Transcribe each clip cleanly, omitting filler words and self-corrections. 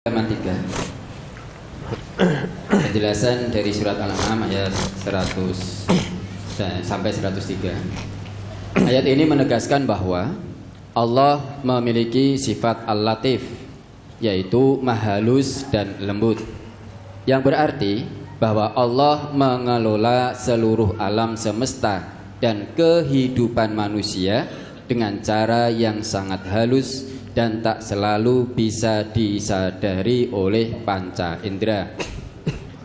Halaman 3. Penjelasan dari surat Al-An'am ayat 100 sampai 103. Ayat ini menegaskan bahwa Allah memiliki sifat Al-Latif, yaitu Maha halus dan lembut, yang berarti bahwa Allah mengelola seluruh alam semesta dan kehidupan manusia dengan cara yang sangat halus dan tak selalu bisa disadari oleh panca indera.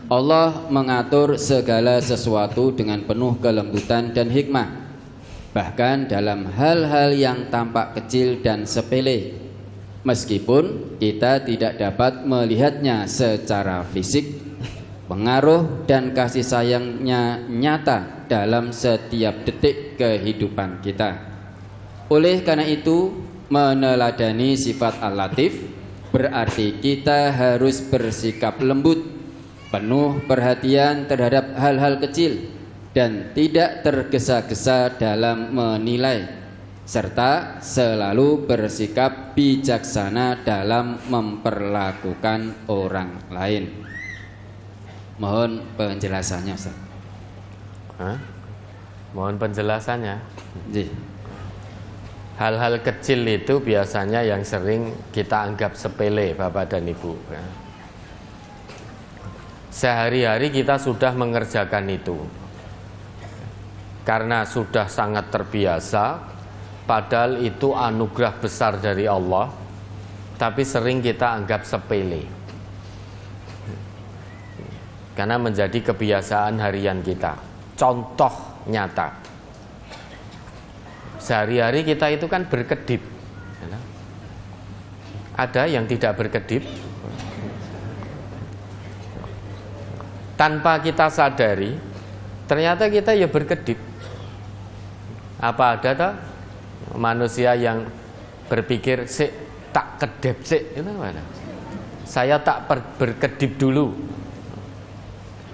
Allah mengatur segala sesuatu dengan penuh kelembutan dan hikmah, bahkan dalam hal-hal yang tampak kecil dan sepele, meskipun kita tidak dapat melihatnya secara fisik. Pengaruh dan kasih sayangnya nyata dalam setiap detik kehidupan kita. Oleh karena itu, meneladani sifat Al-Latif berarti kita harus bersikap lembut, penuh perhatian terhadap hal-hal kecil, dan tidak tergesa-gesa dalam menilai, serta selalu bersikap bijaksana dalam memperlakukan orang lain. Mohon penjelasannya, Ustaz. Mohon penjelasannya. Ji. Hal-hal kecil itu biasanya yang sering kita anggap sepele, Bapak dan Ibu. Sehari-hari kita sudah mengerjakan itu karena sudah sangat terbiasa, padahal itu anugerah besar dari Allah, tapi sering kita anggap sepele karena menjadi kebiasaan harian kita. Contoh nyata, sehari-hari kita itu kan berkedip. Ada yang tidak berkedip, tanpa kita sadari, ternyata kita ya berkedip. Apa ada tak manusia yang berpikir, sik tak kedip sik, itu mana? Saya tak berkedip dulu,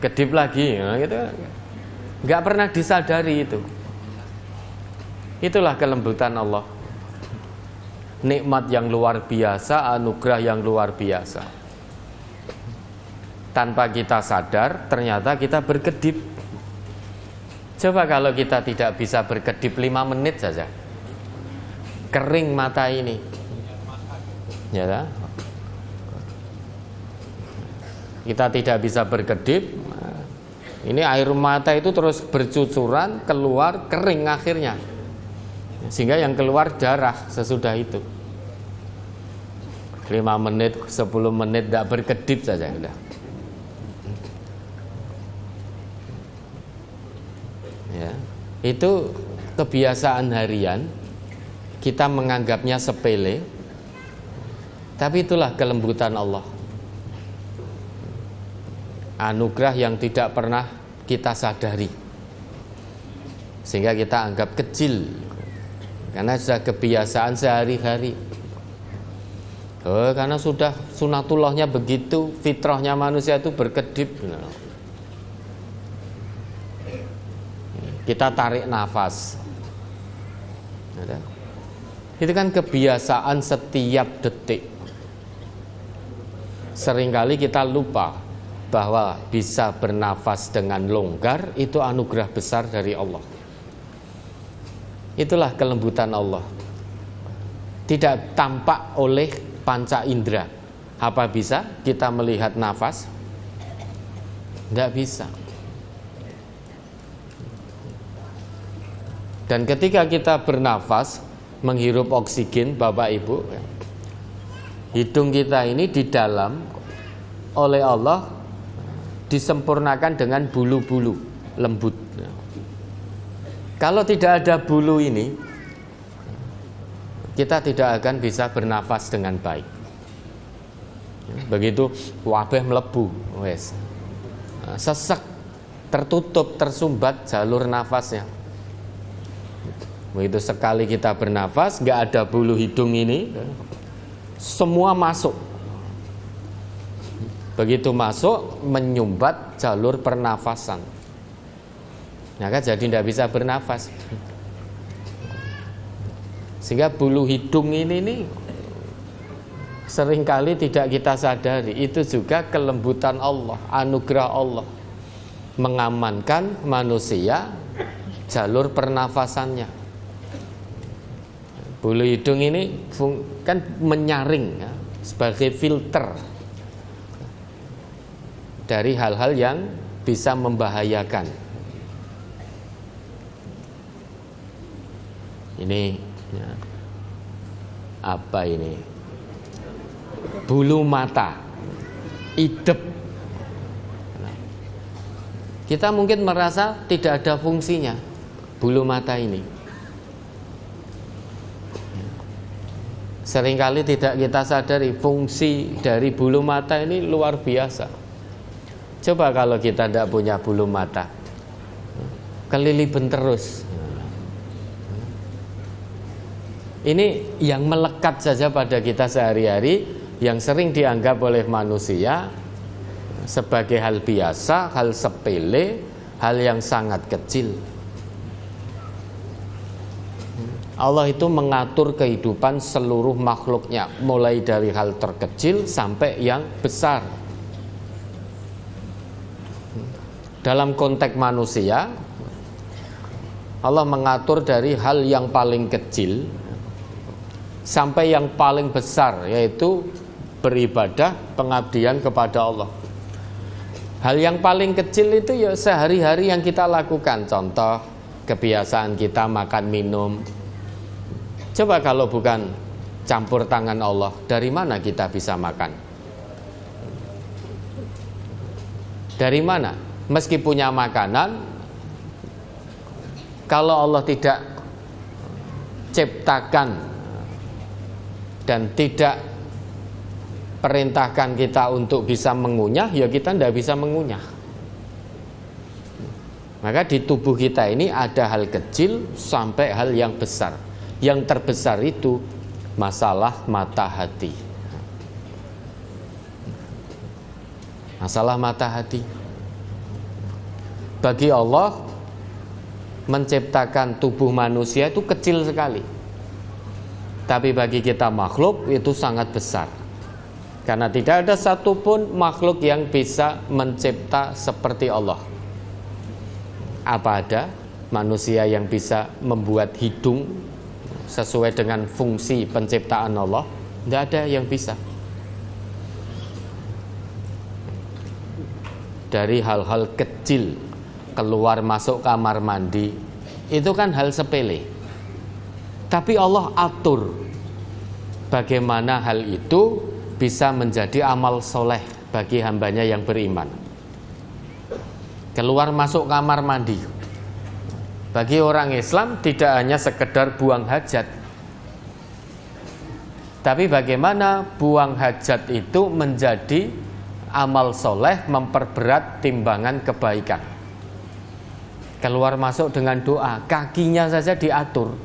kedip lagi, gitu. Nggak pernah disadari itu. Itulah kelembutan Allah. Nikmat yang luar biasa, anugerah yang luar biasa. Tanpa kita sadar, ternyata kita berkedip. Coba kalau kita tidak bisa berkedip 5 menit saja, kering mata ini, ya kan? Kita tidak bisa berkedip, ini air mata itu terus bercucuran, keluar, kering akhirnya, sehingga yang keluar darah sesudah itu. 5 menit, 10 menit tidak berkedip saja sudah. Ya, itu kebiasaan harian, kita menganggapnya sepele, tapi itulah kelembutan Allah. Anugerah yang tidak pernah kita sadari, sehingga kita anggap kecil karena sudah kebiasaan sehari-hari. Karena sudah sunatullahnya begitu, fitrahnya manusia itu berkedip. Kita tarik nafas, itu kan kebiasaan setiap detik. Seringkali kita lupa bahwa bisa bernafas dengan longgar itu anugerah besar dari Allah. Itulah kelembutan Allah. Tidak tampak oleh panca indera. Apa bisa kita melihat nafas? Tidak bisa. Dan ketika kita bernafas, menghirup oksigen, Bapak Ibu, hidung kita ini di dalam oleh Allah disempurnakan dengan bulu-bulu lembut. Kalau tidak ada bulu ini, kita tidak akan bisa bernafas dengan baik. Begitu wabah melebu, wes sesek, tertutup, tersumbat jalur nafasnya. Begitu sekali kita bernafas, nggak ada bulu hidung ini, semua masuk. Begitu masuk, menyumbat jalur pernafasan, maka jadi tidak bisa bernafas. Sehingga bulu hidung ini seringkali tidak kita sadari, itu juga kelembutan Allah, anugerah Allah mengamankan manusia jalur pernafasannya. Bulu hidung ini kan menyaring ya, sebagai filter dari hal-hal yang bisa membahayakan. Ini ya, apa ini? Bulu mata, idep. Kita mungkin merasa tidak ada fungsinya bulu mata ini. Seringkali tidak kita sadari fungsi dari bulu mata ini luar biasa. Coba kalau kita tidak punya bulu mata, kelilipan terus. Ini yang melekat saja pada kita sehari-hari, yang sering dianggap oleh manusia sebagai hal biasa, hal sepele, hal yang sangat kecil. Allah itu mengatur kehidupan seluruh makhluknya, mulai dari hal terkecil sampai yang besar. Dalam konteks manusia, Allah mengatur dari hal yang paling kecil sampai yang paling besar, yaitu beribadah, pengabdian kepada Allah. Hal yang paling kecil itu ya sehari-hari yang kita lakukan. Contoh, kebiasaan kita makan minum. Coba kalau bukan campur tangan Allah, dari mana kita bisa makan? Dari mana? Meski punya makanan, kalau Allah tidak ciptakan dan tidak perintahkan kita untuk bisa mengunyah, ya kita tidak bisa mengunyah. Maka di tubuh kita ini ada hal kecil sampai hal yang besar. Yang terbesar itu masalah mata hati. Masalah mata hati. Bagi Allah, menciptakan tubuh manusia itu kecil sekali. Tapi bagi kita makhluk itu sangat besar. Karena tidak ada satupun makhluk yang bisa mencipta seperti Allah. Apa ada manusia yang bisa membuat hidung sesuai dengan fungsi penciptaan Allah? Tidak ada yang bisa. Dari hal-hal kecil, keluar masuk kamar mandi, itu kan hal sepele. Tapi Allah atur bagaimana hal itu bisa menjadi amal soleh bagi hambanya yang beriman. Keluar masuk kamar mandi, bagi orang Islam tidak hanya sekedar buang hajat, tapi bagaimana buang hajat itu menjadi amal soleh, memperberat timbangan kebaikan. Keluar masuk dengan doa, kakinya saja diatur.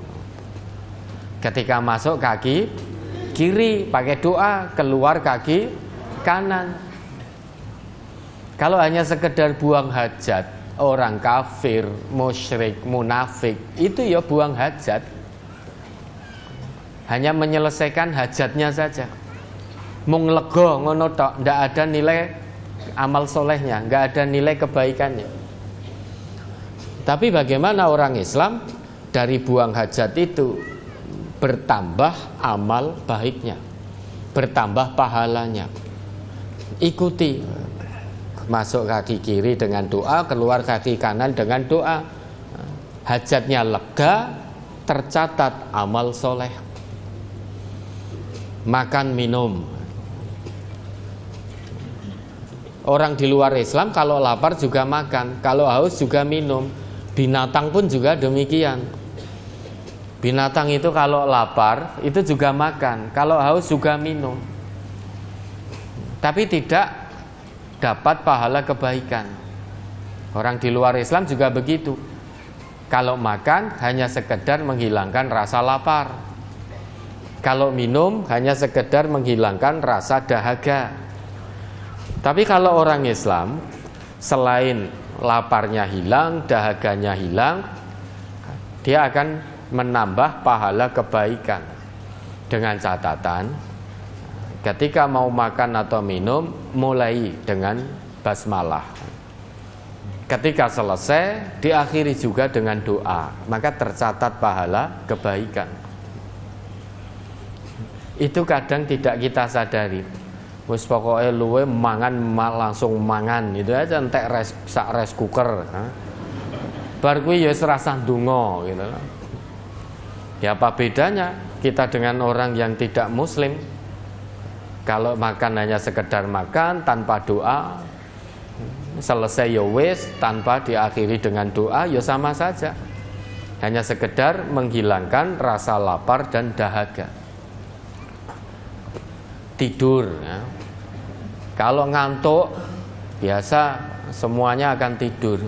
Ketika masuk kaki kiri pakai doa, keluar kaki kanan. Kalau hanya sekedar buang hajat, orang kafir, musyrik, munafik, itu ya buang hajat, hanya menyelesaikan hajatnya saja. Mung lego ngono tok, ndak ada nilai amal solehnya, nggak ada nilai kebaikannya. Tapi bagaimana orang Islam dari buang hajat itu bertambah amal baiknya, bertambah pahalanya. Ikuti, masuk kaki kiri dengan doa, keluar kaki kanan dengan doa. Hajatnya lega, tercatat amal soleh. Makan minum, orang di luar Islam kalau lapar juga makan, kalau haus juga minum. Binatang pun juga demikian. Binatang itu kalau lapar itu juga makan, kalau haus juga minum. Tapi tidak dapat pahala kebaikan. Orang di luar Islam juga begitu. Kalau makan hanya sekedar menghilangkan rasa lapar. Kalau minum hanya sekedar menghilangkan rasa dahaga. Tapi kalau orang Islam, selain laparnya hilang, dahaganya hilang, dia akan menambah pahala kebaikan. Dengan catatan, ketika mau makan atau minum mulai dengan basmalah. Ketika selesai diakhiri juga dengan doa, maka tercatat pahala kebaikan. Itu kadang tidak kita sadari. Wis pokoke luwe mangan langsung mangan, itu aja entek sak rice cooker. Bar kuwi ya serasa ndonga gitu. Ya apa bedanya kita dengan orang yang tidak muslim? Kalau makan hanya sekedar makan tanpa doa, selesai ya wis tanpa diakhiri dengan doa ya sama saja. Hanya sekedar menghilangkan rasa lapar dan dahaga. Tidur ya. Kalau ngantuk biasa semuanya akan tidur.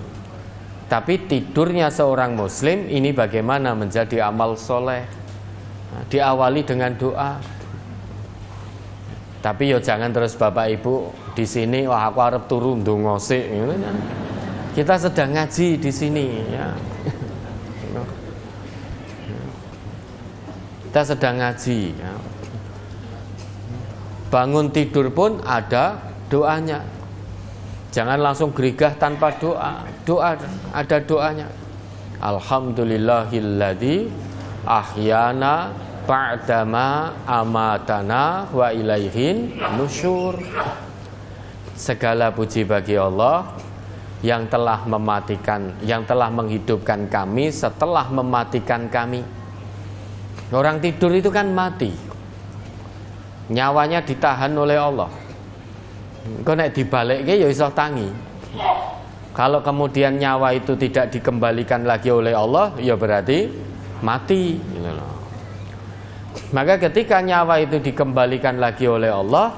Tapi tidurnya seorang muslim ini bagaimana menjadi amal soleh? Diawali dengan doa. Tapi yo jangan terus Bapak Ibu di sini wah aku arep turu ndonga sik. Kita sedang ngaji di sini ya. Kita sedang ngaji ya. Bangun tidur pun ada doanya. Jangan langsung gerigah tanpa doa. Doa ada doanya. Alhamdulillahilladzi ahyana ba'dama amatana wa ilaihin nusyur. Segala puji bagi Allah yang telah mematikan, yang telah menghidupkan kami setelah mematikan kami. Orang tidur itu kan mati. Nyawanya ditahan oleh Allah. Kok nek dibalikke ya iso tangi. Kalau kemudian nyawa itu tidak dikembalikan lagi oleh Allah, ya berarti mati. Maka ketika nyawa itu dikembalikan lagi oleh Allah,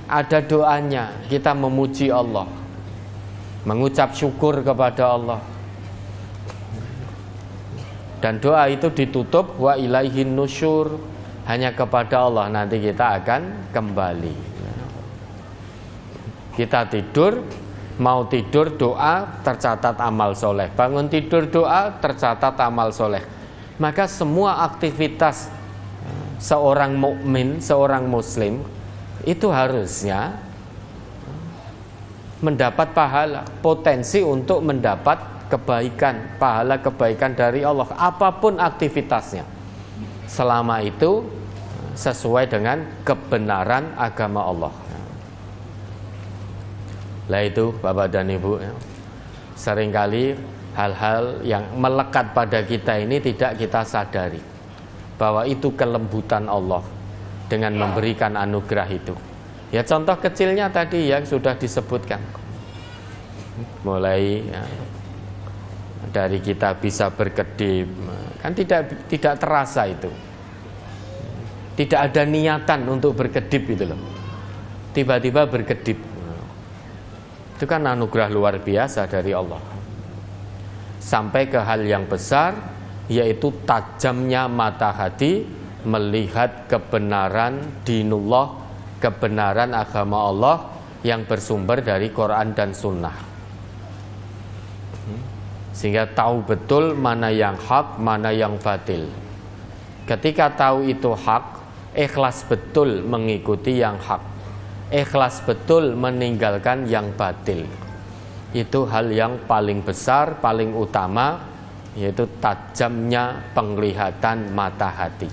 ada doanya. Kita memuji Allah, mengucap syukur kepada Allah. Dan doa itu ditutup wa ilaihin nusyur. Hanya kepada Allah nanti kita akan kembali. Kita tidur, mau tidur doa tercatat amal soleh. Bangun tidur doa tercatat amal soleh. Maka semua aktivitas seorang mukmin, seorang muslim itu harusnya mendapat pahala, potensi untuk mendapat kebaikan, pahala kebaikan dari Allah. Apapun aktivitasnya, selama itu sesuai dengan kebenaran agama Allah. Lah itu Bapak dan Ibu ya. Seringkali hal-hal yang melekat pada kita ini tidak kita sadari bahwa itu kelembutan Allah dengan memberikan anugerah itu. Ya contoh kecilnya tadi yang sudah disebutkan. Mulai ya, dari kita bisa berkedip, kan tidak terasa itu. Tidak ada niatan untuk berkedip itu loh. Tiba-tiba berkedip. Itu kan anugerah luar biasa dari Allah. Sampai ke hal yang besar, yaitu tajamnya mata hati melihat kebenaran dinullah, kebenaran agama Allah yang bersumber dari Quran dan Sunnah. Sehingga tahu betul mana yang hak, mana yang batil. Ketika tahu itu hak, ikhlas betul mengikuti yang hak, ikhlas betul meninggalkan yang batil. Itu hal yang paling besar, paling utama, yaitu tajamnya penglihatan mata hati.